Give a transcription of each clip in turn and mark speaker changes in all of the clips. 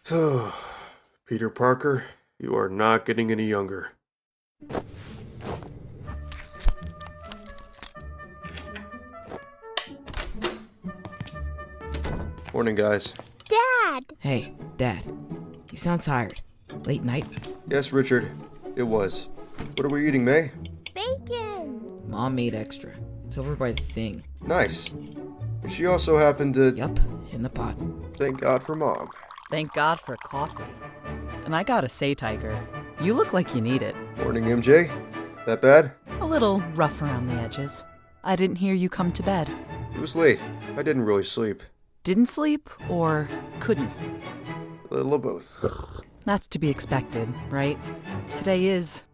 Speaker 1: Peter Parker, you are not getting any younger. Morning, guys.
Speaker 2: Dad!
Speaker 3: Hey, Dad. You sound tired. Late night?
Speaker 1: Yes, Richard, it was. What are we eating, May?
Speaker 2: Bacon!
Speaker 3: Mom made extra. It's over by the thing.
Speaker 1: Nice. She also happened to...
Speaker 3: Yup, in the pot.
Speaker 1: Thank God for Mom.
Speaker 4: Thank God for coffee. And I gotta say, Tiger, you look like you need it.
Speaker 1: Morning, MJ. That bad?
Speaker 4: A little rough around the edges. I didn't hear you come to bed.
Speaker 1: It was late. I didn't really sleep.
Speaker 4: Didn't sleep or couldn't sleep?
Speaker 1: A little of both.
Speaker 4: That's to be expected, right? Today is,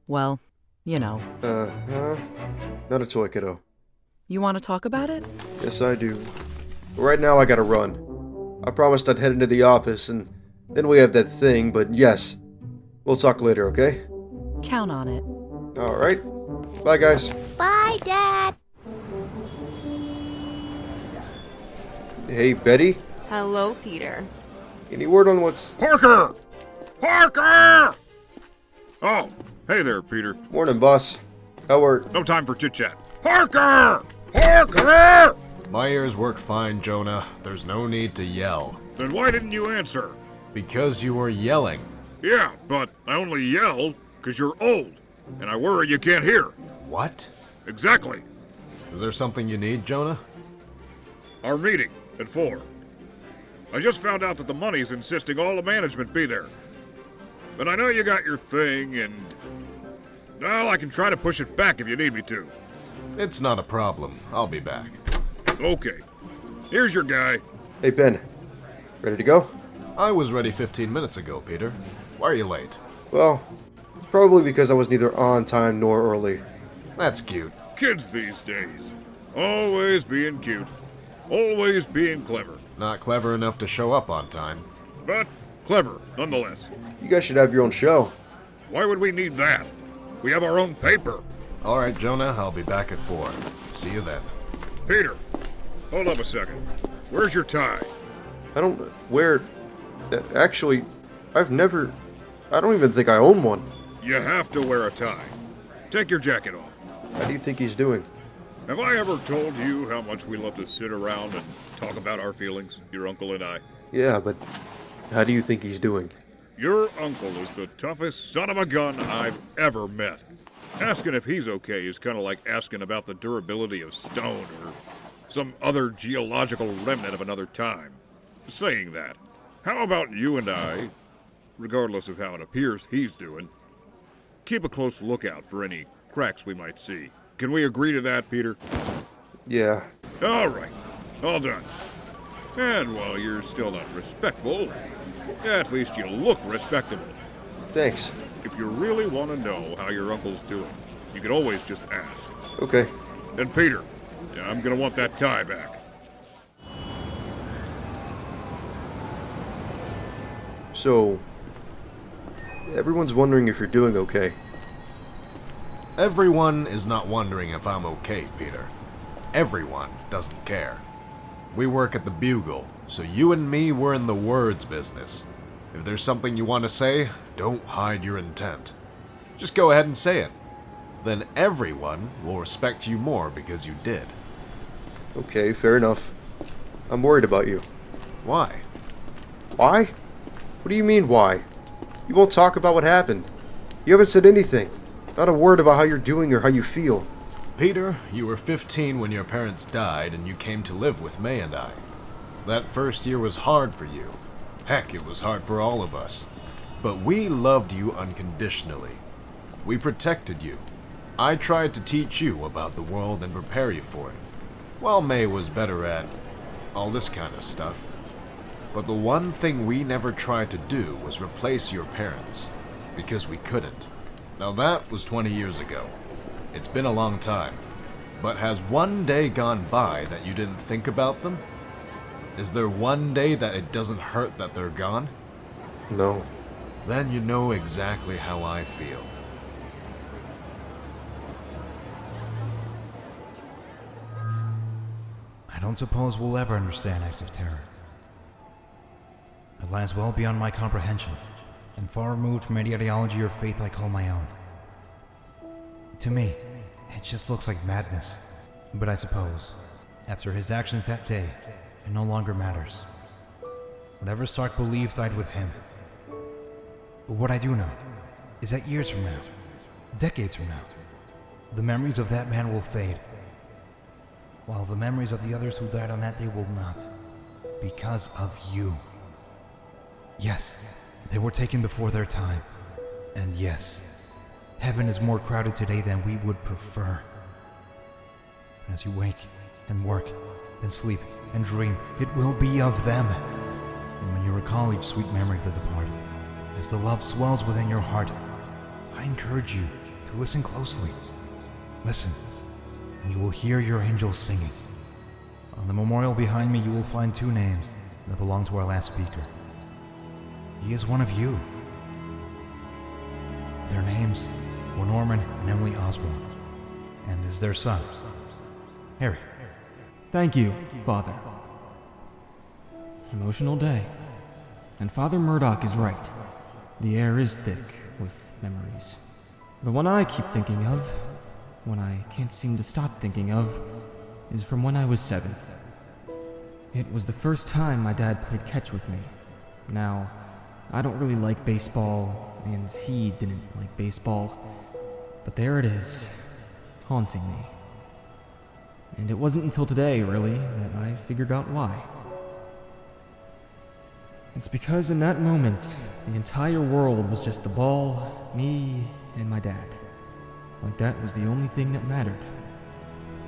Speaker 4: well, you know.
Speaker 1: Not a toy, kiddo.
Speaker 4: You want to talk about it?
Speaker 1: Yes, I do. But right now, I gotta run. I promised I'd head into the office, and then we have that thing, but yes. We'll talk later, okay?
Speaker 4: Count on it.
Speaker 1: Alright. Bye, guys.
Speaker 2: Bye, Dad!
Speaker 1: Hey, Betty?
Speaker 5: Hello, Peter.
Speaker 1: Any word on what's...
Speaker 6: Parker! Parker! Oh, hey there, Peter.
Speaker 1: Morning, boss. How are...
Speaker 6: No time for chit-chat. Parker! Parker!
Speaker 7: My ears work fine, Jonah. There's no need to yell.
Speaker 6: Then why didn't you answer?
Speaker 7: Because you were yelling.
Speaker 6: Yeah, but I only yell because you're old, and I worry you can't hear.
Speaker 7: What?
Speaker 6: Exactly.
Speaker 7: Is there something you need, Jonah?
Speaker 6: Our meeting at 4. I just found out that the money's insisting all the management be there. But I know you got your thing, and... well, I can try to push it back if you need me to.
Speaker 7: It's not a problem. I'll be back.
Speaker 6: Okay. Here's your guy.
Speaker 1: Hey, Ben. Ready to go?
Speaker 7: I was ready 15 minutes ago, Peter. Why are you late?
Speaker 1: Well, it's probably because I was neither on time nor early.
Speaker 7: That's cute.
Speaker 6: Kids these days. Always being cute. Always being clever.
Speaker 7: Not clever enough to show up on time.
Speaker 6: But clever, nonetheless.
Speaker 1: You guys should have your own show.
Speaker 6: Why would we need that? We have our own paper.
Speaker 7: All right, Jonah, I'll be back at 4. See you then.
Speaker 6: Peter, hold up a second. Where's your tie?
Speaker 1: I don't wear... Actually, I've never... I don't even think I own one.
Speaker 6: You have to wear a tie. Take your jacket off.
Speaker 1: How do you think he's doing?
Speaker 6: Have I ever told you how much we love to sit around and talk about our feelings, your uncle and I?
Speaker 1: Yeah, but how do you think he's doing?
Speaker 6: Your uncle is the toughest son of a gun I've ever met. Asking if he's okay is kind of like asking about the durability of stone or some other geological remnant of another time. Saying that, how about you and I, regardless of how it appears he's doing, keep a close lookout for any cracks we might see. Can we agree to that, Peter?
Speaker 1: Yeah.
Speaker 6: All right. All done. And while you're still not respectful, at least you look respectable.
Speaker 1: Thanks.
Speaker 6: If you really want to know how your uncle's doing, you can always just ask.
Speaker 1: Okay.
Speaker 6: And Peter, I'm going to want that tie back.
Speaker 1: So... everyone's wondering if you're doing okay.
Speaker 7: Everyone is not wondering if I'm okay, Peter. Everyone doesn't care. We work at the Bugle, so you and me were in the words business. If there's something you want to say, don't hide your intent. Just go ahead and say it. Then everyone will respect you more because you did.
Speaker 1: Okay, fair enough. I'm worried about you.
Speaker 7: Why?
Speaker 1: Why? What do you mean, why? You won't talk about what happened. You haven't said anything. Not a word about how you're doing or how you feel.
Speaker 7: Peter, you were 15 when your parents died and you came to live with May and I. That first year was hard for you. Heck, it was hard for all of us. But we loved you unconditionally. We protected you. I tried to teach you about the world and prepare you for it, while May was better at all this kind of stuff. But the one thing we never tried to do was replace your parents, because we couldn't. Now that was 20 years ago. It's been a long time. But has one day gone by that you didn't think about them? Is there one day that it doesn't hurt that they're gone?
Speaker 1: No.
Speaker 7: Then you know exactly how I feel.
Speaker 8: I don't suppose we'll ever understand acts of terror. I
Speaker 5: lies well beyond my comprehension, and far removed from any ideology or faith I call my own. To me, it just looks like madness. But I suppose, after his actions that day, it no longer matters. Whatever Stark believed died with him. But what I do know is that years from now, decades from now, the memories of that man will fade, while the memories of the others who died on that day will not, because of you. Yes, they were taken before their time, and yes, heaven is more crowded today than we would prefer. And as you wake and work and sleep and dream, it will be of them. And when you recall each sweet memory of the departed, as the love swells within your heart, I encourage you to listen closely. Listen, and you will hear your angels singing. On the memorial behind me, you will find 2 names that belong to our last speaker. He is one of you. Their names were Norman and Emily Osborne, and this is their son, Harry.
Speaker 8: Thank you, Father. Emotional day. And Father Murdoch is right. The air is thick with memories. The one I keep thinking of, one I can't seem to stop thinking of, is from when I was 7. It was the first time my dad played catch with me. Now, I don't really like baseball, and he didn't like baseball, but there it is, haunting me. And it wasn't until today, really, that I figured out why. It's because in that moment, the entire world was just the ball, me, and my dad. Like that was the only thing that mattered.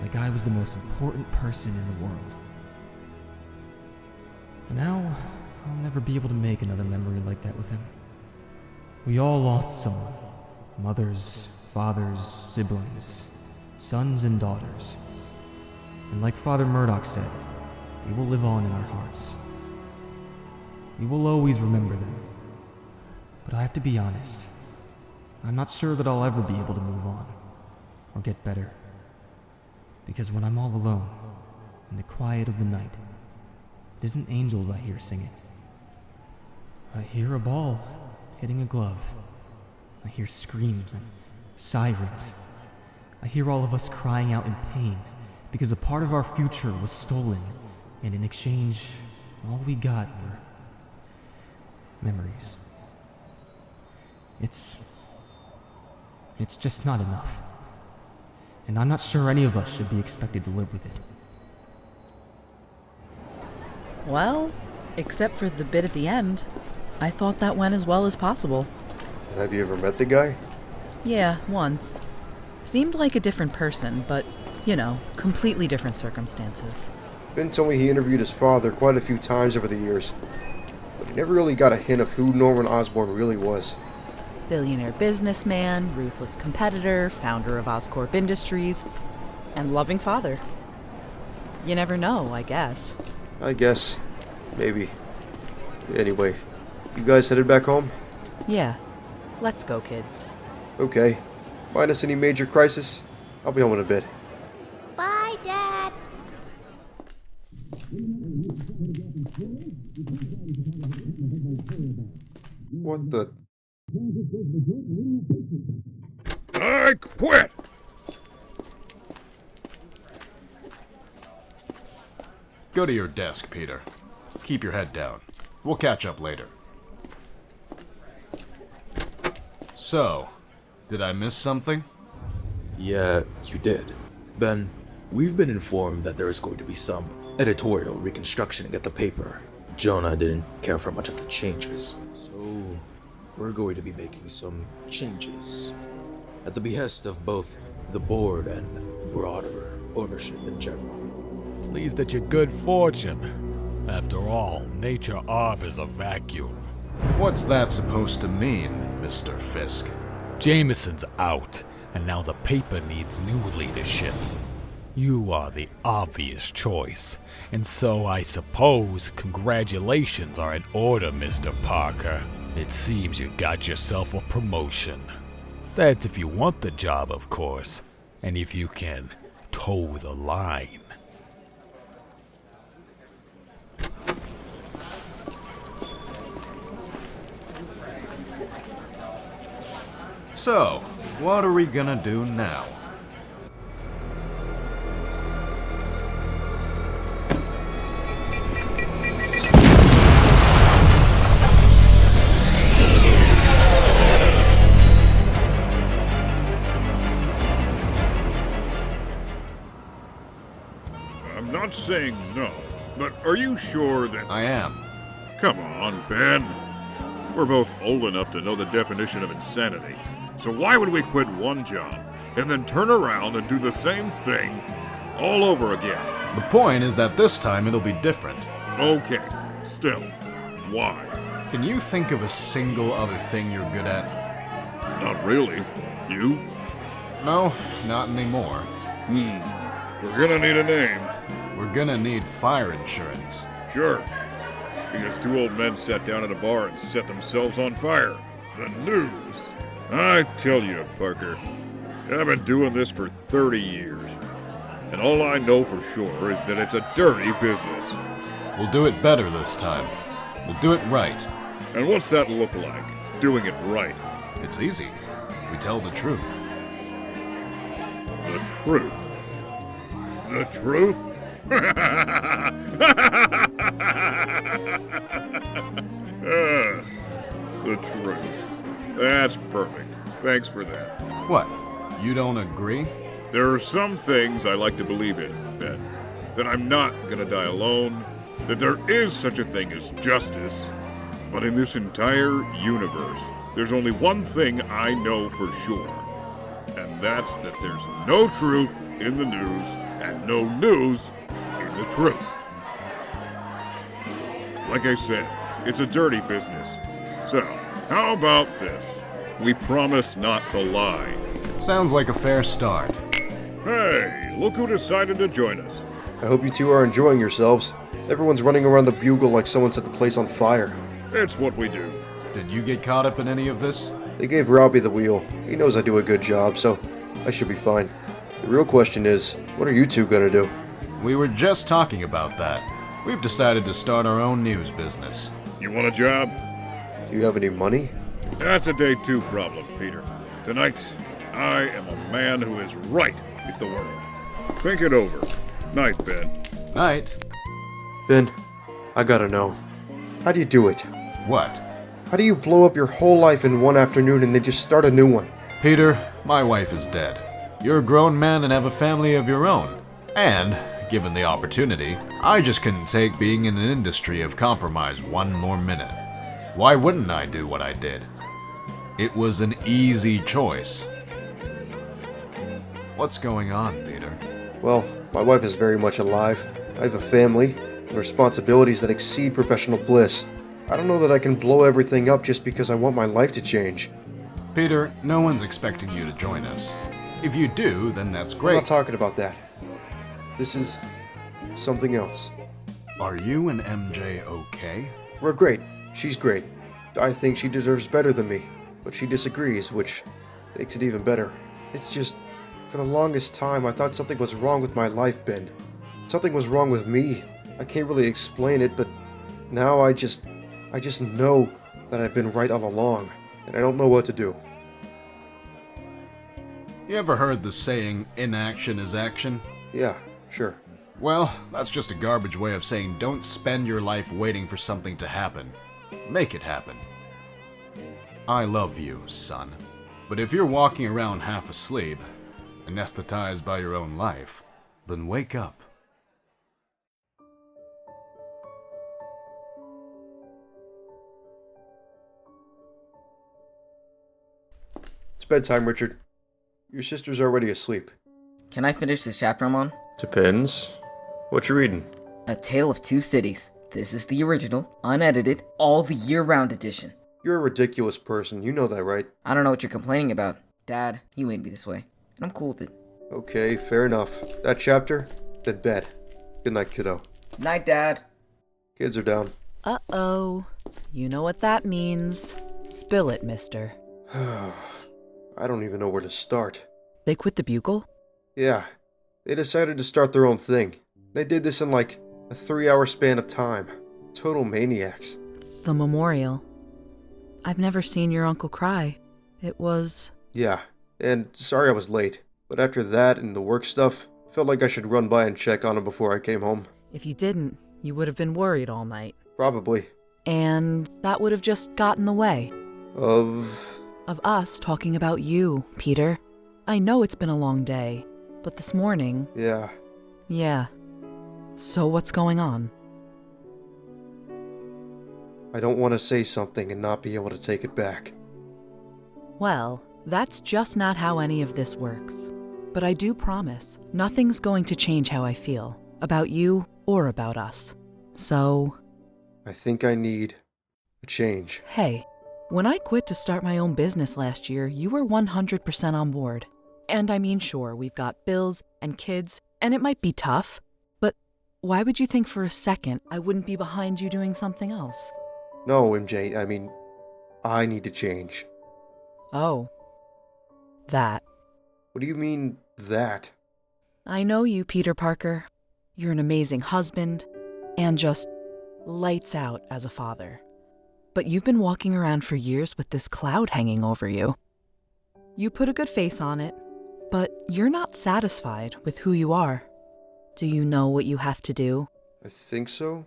Speaker 8: Like I was the most important person in the world. And now, I'll never be able to make another memory like that with him. We all lost someone. Mothers, fathers, siblings, sons and daughters. And like Father Murdoch said, they will live on in our hearts. We will always remember them. But I have to be honest. I'm not sure that I'll ever be able to move on, or get better. Because when I'm all alone, in the quiet of the night, it isn't angels I hear singing. I hear a ball hitting a glove. I hear screams and sirens. I hear all of us crying out in pain because a part of our future was stolen, and in exchange, all we got were memories. It's just not enough. And I'm not sure any of us should be expected to live with it.
Speaker 4: Well, except for the bit at the end, I thought that went as well as possible.
Speaker 1: Have you ever met the guy?
Speaker 4: Yeah, once. Seemed like a different person, but, completely different circumstances.
Speaker 1: Ben told me he interviewed his father quite a few times over the years, but he never really got a hint of who Norman Osborn really was.
Speaker 4: Billionaire businessman, ruthless competitor, founder of Oscorp Industries, and loving father. You never know, I guess.
Speaker 1: I guess. Maybe. Anyway, you guys headed back home?
Speaker 4: Yeah. Let's go, kids.
Speaker 1: Okay. Minus any major crisis, I'll be home in a bit.
Speaker 2: Bye, Dad.
Speaker 1: What the?
Speaker 6: I quit!
Speaker 7: Go to your desk, Peter. Keep your head down. We'll catch up later. So, did I miss something?
Speaker 9: Yeah, you did. Ben, we've been informed that there is going to be some editorial reconstructioning at the paper. Jonah didn't care for much of the changes, so we're going to be making some changes at the behest of both the board and broader ownership in general.
Speaker 10: Pleased at your good fortune. After all, nature harbors a vacuum.
Speaker 7: What's that supposed to mean, Mr. Fisk?
Speaker 10: Jameson's out, and now the paper needs new leadership. You are the obvious choice, and so I suppose congratulations are in order, Mr. Parker. It seems you got yourself a promotion. That's if you want the job, of course, and if you can toe the line.
Speaker 7: So, what are we gonna do now?
Speaker 6: I'm not saying no, but are you sure that...
Speaker 7: I am.
Speaker 6: Come on, Ben. We're both old enough to know the definition of insanity. So why would we quit one job and then turn around and do the same thing all over again?
Speaker 7: The point is that this time it'll be different.
Speaker 6: Okay, still, why?
Speaker 7: Can you think of a single other thing you're good at?
Speaker 6: Not really. You?
Speaker 7: No, not anymore.
Speaker 6: We're gonna need a name.
Speaker 7: We're gonna need fire insurance.
Speaker 6: Sure. Because two old men sat down at a bar and set themselves on fire. The news. I tell you, Parker, I've been doing this for 30 years. And all I know for sure is that it's a dirty business.
Speaker 7: We'll do it better this time. We'll do it right.
Speaker 6: And what's that look like? Doing it right?
Speaker 7: It's easy. We tell the truth.
Speaker 6: The truth. The truth? The truth. That's perfect. Thanks for that.
Speaker 7: What? You don't agree?
Speaker 6: There are some things I like to believe in, Ben. That I'm not gonna die alone, that there is such a thing as justice. But in this entire universe, there's only one thing I know for sure. And that's that there's no truth in the news, and no news in the truth. Like I said, it's a dirty business. So, how about this? We promise not to lie.
Speaker 7: Sounds like a fair start.
Speaker 6: Hey, look who decided to join us.
Speaker 1: I hope you two are enjoying yourselves. Everyone's running around the Bugle like someone set the place on fire.
Speaker 6: It's what we do.
Speaker 7: Did you get caught up in any of this?
Speaker 1: They gave Robbie the wheel. He knows I do a good job, so I should be fine. The real question is, what are you two gonna do?
Speaker 7: We were just talking about that. We've decided to start our own news business.
Speaker 6: You want a job?
Speaker 1: Do you have any money?
Speaker 6: That's a day two problem, Peter. Tonight, I am a man who is right with the world. Think it over. Night, Ben.
Speaker 7: Night.
Speaker 1: Ben, I gotta know. How do you do it?
Speaker 7: What?
Speaker 1: How do you blow up your whole life in one afternoon and then just start a new one?
Speaker 7: Peter, my wife is dead. You're a grown man and have a family of your own. And, given the opportunity, I just couldn't take being in an industry of compromise one more minute. Why wouldn't I do what I did? It was an easy choice. What's going on, Peter?
Speaker 1: Well, my wife is very much alive. I have a family and responsibilities that exceed professional bliss. I don't know that I can blow everything up just because I want my life to change.
Speaker 7: Peter, no one's expecting you to join us. If you do, then that's great.
Speaker 1: I'm not talking about that. This is something else.
Speaker 7: Are you and MJ okay?
Speaker 1: We're great. She's great. I think she deserves better than me, but she disagrees, which makes it even better. It's just, for the longest time, I thought something was wrong with my life, Ben. Something was wrong with me. I can't really explain it, but now I just know that I've been right all along, and I don't know what to do.
Speaker 7: You ever heard the saying, inaction is action?
Speaker 1: Yeah, sure.
Speaker 7: Well, that's just a garbage way of saying don't spend your life waiting for something to happen. Make it happen. I love you, son. But if you're walking around half asleep, anesthetized by your own life, then wake up.
Speaker 1: It's bedtime, Richard. Your sister's already asleep.
Speaker 3: Can I finish this chapter I'm on?
Speaker 1: Depends. What you reading?
Speaker 3: A Tale of Two Cities. This is the original, unedited, all the year-round edition.
Speaker 1: You're a ridiculous person. You know that, right?
Speaker 3: I don't know what you're complaining about. Dad, you made me this way, and I'm cool with it.
Speaker 1: Okay, fair enough. That chapter? Then bed. Good night, kiddo.
Speaker 3: Night, Dad.
Speaker 1: Kids are down.
Speaker 4: Uh-oh. You know what that means. Spill it, mister.
Speaker 1: I don't even know where to start.
Speaker 4: They quit the Bugle?
Speaker 1: Yeah, they decided to start their own thing. They did this in like a 3-hour span of time. Total maniacs.
Speaker 4: The memorial. I've never seen your uncle cry. It was...
Speaker 1: Yeah, and sorry I was late, but after that and the work stuff, felt like I should run by and check on him before I came home.
Speaker 4: If you didn't, you would have been worried all night.
Speaker 1: Probably.
Speaker 4: And that would have just got in the way.
Speaker 1: Of
Speaker 4: us talking about you, Peter. I know it's been a long day, but this morning...
Speaker 1: Yeah.
Speaker 4: Yeah. So what's going on?
Speaker 1: I don't want to say something and not be able to take it back.
Speaker 4: Well, that's just not how any of this works. But I do promise, nothing's going to change how I feel, about you or about us. So...
Speaker 1: I think I need a change.
Speaker 4: Hey, when I quit to start my own business last year, you were 100% on board. And I mean, sure, we've got bills and kids, and it might be tough, but why would you think for a second I wouldn't be behind you doing something else?
Speaker 1: No, MJ, I mean, I need to change.
Speaker 4: Oh. That.
Speaker 1: What do you mean, that?
Speaker 4: I know you, Peter Parker. You're an amazing husband, and just lights out as a father. But you've been walking around for years with this cloud hanging over you. You put a good face on it, but you're not satisfied with who you are. Do you know what you have to do?
Speaker 1: I think so.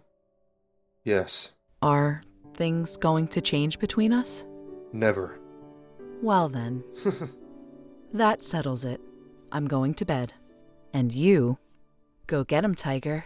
Speaker 1: Yes.
Speaker 4: Are things going to change between us?
Speaker 1: Never.
Speaker 4: Well then. That settles it. I'm going to bed. And you, go get him, Tiger.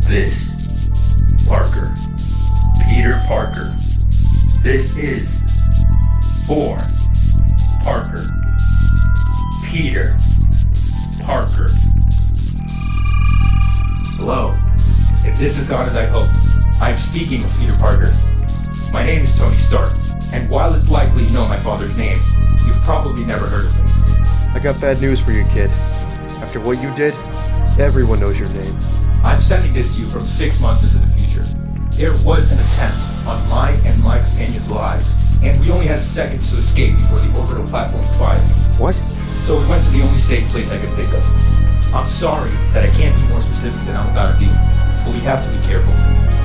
Speaker 9: This, Parker. Peter Parker. This is for Parker. Peter Parker. Hello. If this has gone as I hoped, I'm speaking with Peter Parker. My name is Tony Stark, and while it's likely you know my father's name, you've probably never heard of me.
Speaker 1: I got bad news for you, kid. After what you did, everyone knows your name.
Speaker 9: I'm sending this to you from 6 months into the future. There was an attempt on mine and my companions' lives, and we only had seconds to escape before the orbital platform fired.
Speaker 1: What?
Speaker 9: So we went to the only safe place I could think of. I'm sorry that I can't be more specific than I'm about to be, but we have to be careful.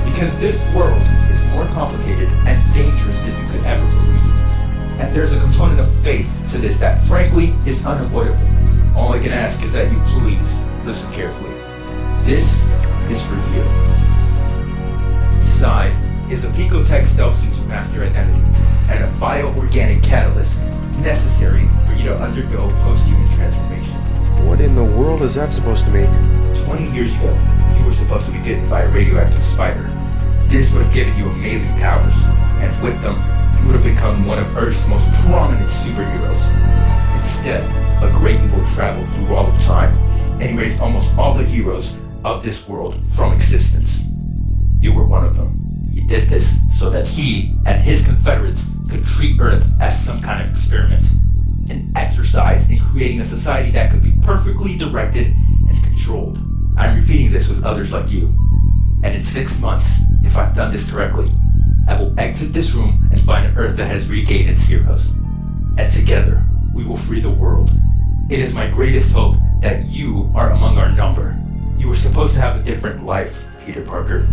Speaker 9: Because this world is more complicated and dangerous than you could ever believe. And there's a component of faith to this that frankly is unavoidable. All I can ask is that you please listen carefully. This is for you. Inside is a Picotech stealth suit to mask your identity, and a bioorganic catalyst necessary for you to undergo post-human transformation.
Speaker 1: What in the world is that supposed to mean?
Speaker 9: 20 years ago, you were supposed to be bitten by a radioactive spider. This would have given you amazing powers, and with them, you would have become one of Earth's most prominent superheroes. Instead, a great evil traveled through all of time and erased almost all the heroes of this world from existence. You were one of them. He did this so that he and his confederates could treat Earth as some kind of experiment, an exercise in creating a society that could be perfectly directed and controlled. I'm repeating this with others like you, and in 6 months, if I've done this correctly, I will exit this room and find an Earth that has regained its heroes, and together we will free the world. It is my greatest hope that you are among our number. You were supposed to have a different life, Peter Parker.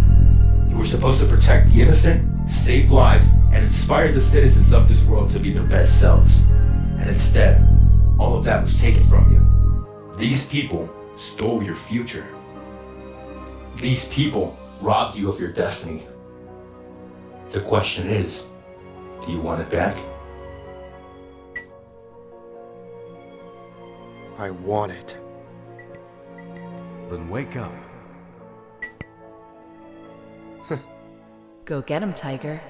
Speaker 9: You were supposed to protect the innocent, save lives, and inspire the citizens of this world to be their best selves. And instead, all of that was taken from you. These people stole your future. These people robbed you of your destiny. The question is, do you want it back?
Speaker 1: I want it.
Speaker 7: Then wake up.
Speaker 4: Go get him, Tiger.